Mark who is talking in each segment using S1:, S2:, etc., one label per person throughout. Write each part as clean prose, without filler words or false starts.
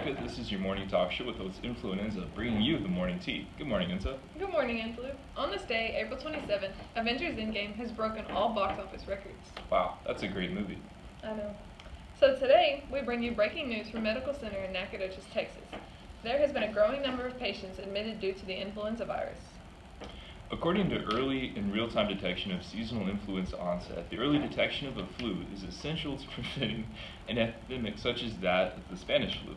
S1: it. This is your morning talk show with host Influenza, bringing you the morning tea. Good morning, Inza.
S2: Good morning, Influ. On this day, April 27th, Avengers Endgame has broken all box office records.
S1: Wow, that's a great movie.
S2: I know. So today, we bring you breaking news from Medical Center in Nacogdoches, Texas. There has been a growing number of patients admitted due to the influenza virus.
S1: According to early and real-time detection of seasonal influenza onset, the early detection of the flu is essential to preventing an epidemic such as that of the Spanish flu.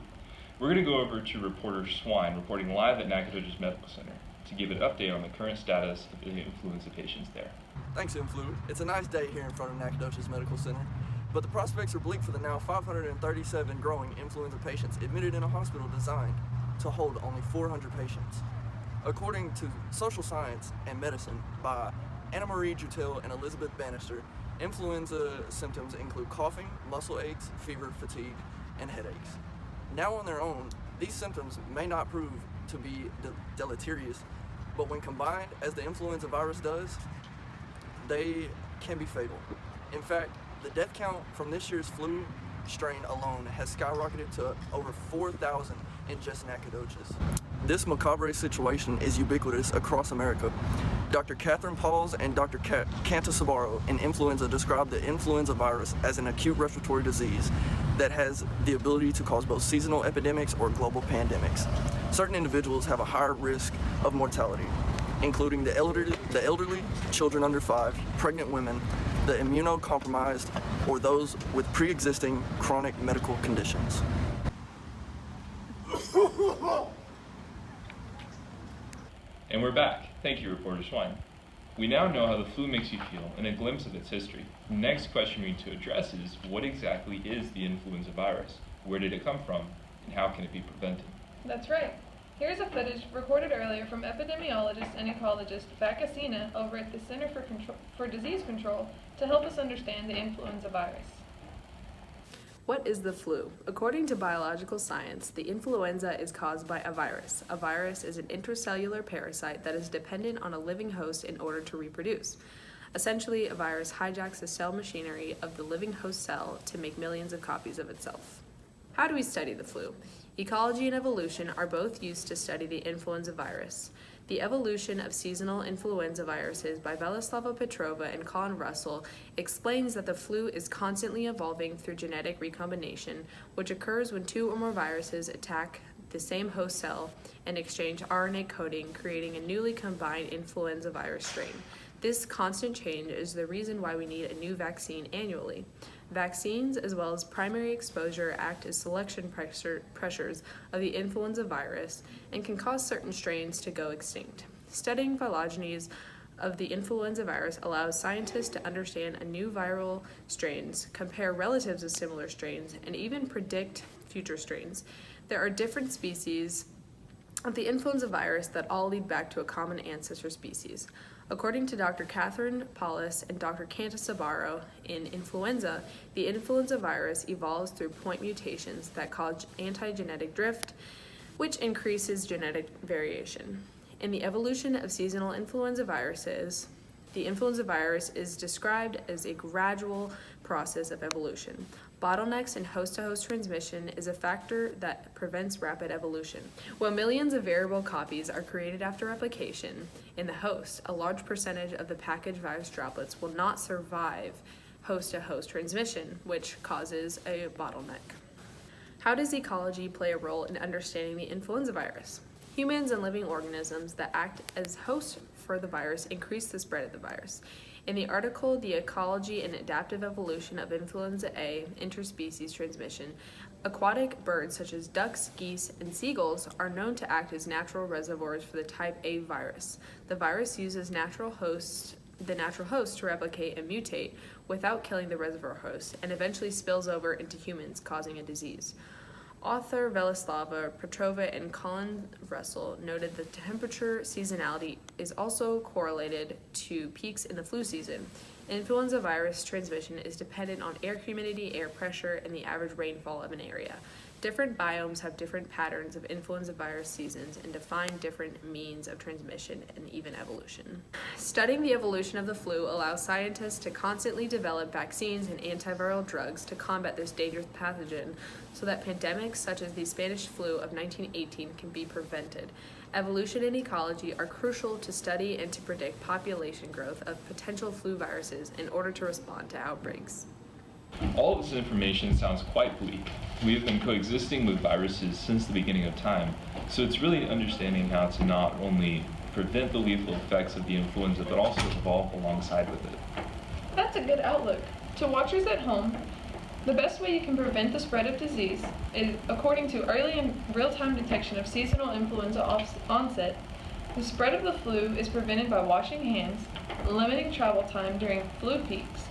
S1: We're going to go over to reporter Swine, reporting live at Nacogdoches Medical Center, to give an update on the current status of the influenza patients there.
S3: Thanks, Influ. It's a nice day here in front of Nacogdoches Medical Center, but the prospects are bleak for the now 537 growing influenza patients admitted in a hospital designed to hold only 400 patients. According to Social Science and Medicine by Anna Marie Jutel and Elizabeth Bannister, influenza symptoms include coughing, muscle aches, fever, fatigue, and headaches. Now on their own, these symptoms may not prove to be deleterious, but when combined, as the influenza virus does, they can be fatal. In fact, the death count from this year's flu strain alone has skyrocketed to over 4,000 in just Nacogdoches. This macabre situation is ubiquitous across America. Dr. Catherine Pauls and Dr. Cantasabaro in Influenza described the influenza virus as an acute respiratory disease that has the ability to cause both seasonal epidemics or global pandemics. Certain individuals have a higher risk of mortality, including the elderly, children under 5, pregnant women, the immunocompromised, or those with pre-existing chronic medical conditions.
S1: And we're back. Thank you, reporter Swine. We now know how the flu makes you feel and a glimpse of its history. The next question we need to address is, what exactly is the influenza virus? Where did it come from? And how can it be prevented?
S2: That's right. Here's a footage recorded earlier from epidemiologist and ecologist Vakasina over at the Center for Disease Control to help us understand the influenza virus.
S4: What is the flu? According to biological science, the influenza is caused by a virus. A virus is an intracellular parasite that is dependent on a living host in order to reproduce. Essentially, a virus hijacks the cell machinery of the living host cell to make millions of copies of itself. How do we study the flu? Ecology and evolution are both used to study the influenza virus. The Evolution of Seasonal Influenza Viruses by Velislava Petrova and Colin Russell explains that the flu is constantly evolving through genetic recombination, which occurs when two or more viruses attack the same host cell and exchange RNA coding, creating a newly combined influenza virus strain. This constant change is the reason why we need a new vaccine annually. Vaccines, as well as primary exposure, act as selection pressures of the influenza virus and can cause certain strains to go extinct. Studying phylogenies of the influenza virus allows scientists to understand a new viral strains, compare relatives of similar strains, and even predict future strains. There are different species of the influenza virus that all lead back to a common ancestor species. According to Dr. Catherine Pauls and Dr. Cantasabaro in Influenza, the influenza virus evolves through point mutations that cause antigenetic drift, which increases genetic variation. In the evolution of seasonal influenza viruses, the influenza virus is described as a gradual process of evolution. Bottlenecks in host-to-host transmission is a factor that prevents rapid evolution. While millions of variable copies are created after replication in the host, a large percentage of the packaged virus droplets will not survive host-to-host transmission, which causes a bottleneck. How does ecology play a role in understanding the influenza virus? Humans and living organisms that act as hosts for the virus increase the spread of the virus. In the article, The Ecology and Adaptive Evolution of Influenza A, Interspecies Transmission, aquatic birds such as ducks, geese, and seagulls are known to act as natural reservoirs for the type A virus. The virus uses the natural host to replicate and mutate without killing the reservoir host, and eventually spills over into humans, causing a disease. Author Velislava Petrova and Colin Russell noted that temperature seasonality is also correlated to peaks in the flu season. Influenza virus transmission is dependent on air humidity, air pressure, and the average rainfall of an area. Different biomes have different patterns of influenza virus seasons and define different means of transmission and even evolution. Studying the evolution of the flu allows scientists to constantly develop vaccines and antiviral drugs to combat this dangerous pathogen so that pandemics such as the Spanish flu of 1918 can be prevented. Evolution and ecology are crucial to study and to predict population growth of potential flu viruses in order to respond to outbreaks.
S1: All of this information sounds quite bleak. We have been coexisting with viruses since the beginning of time, so it's really understanding how to not only prevent the lethal effects of the influenza, but also evolve alongside with it.
S2: That's a good outlook. To watchers at home, the best way you can prevent the spread of disease is, according to early and real-time detection of seasonal influenza onset, the spread of the flu is prevented by washing hands, limiting travel time during flu peaks,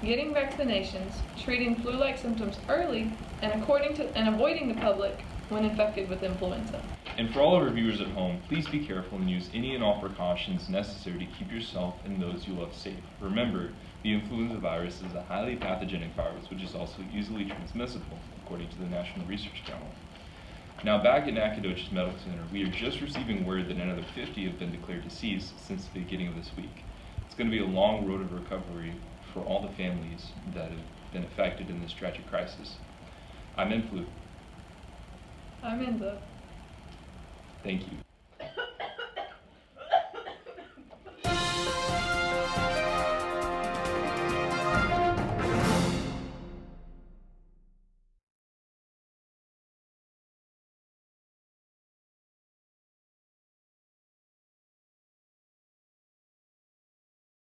S2: getting vaccinations, treating flu-like symptoms early, and avoiding the public when infected with influenza.
S1: And for all of our viewers at home, please be careful and use any and all precautions necessary to keep yourself and those you love safe. Remember, the influenza virus is a highly pathogenic virus which is also easily transmissible, according to the National Research Council. Now back at Nacogdoches Medical Center, we are just receiving word that another 50 have been declared deceased since the beginning of this week. It's going to be a long road of recovery for all the families that have been affected in this tragic crisis. I'm Influ.
S2: I'm Enzo.
S1: Thank you.